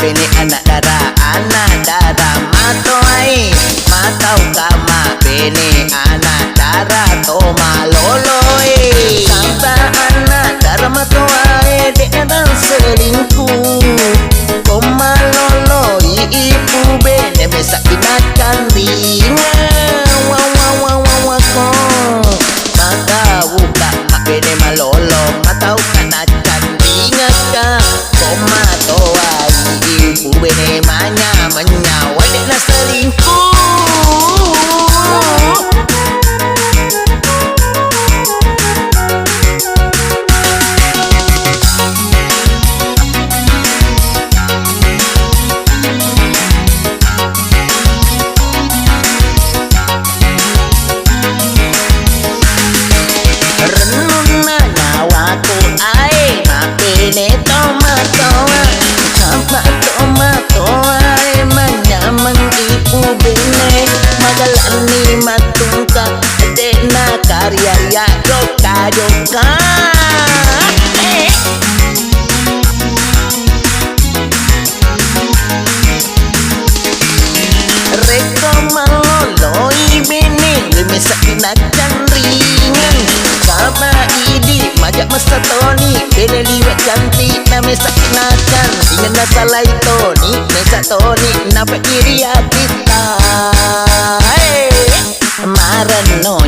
bini anak dara matoai matau kama bini anak dara to maloloi santa anak dara matoai dengan selingkuh koma loloi ibu bini bisa inakan ringan matau kama bini malolo matau kanakan ringan ka koma toai ibu bini manya menyawai dengan selingkuh. Renuna nawaku ai mapene tomatoa tomatoa menyamang ibu bene magalani matungka dena karya ya joka reko maloloi bene lemesa inakan ringan sama idi majak masa toni bene liwat cantik na mesa inakan dengan nasalai toni mesa toni nampak diri kita maran no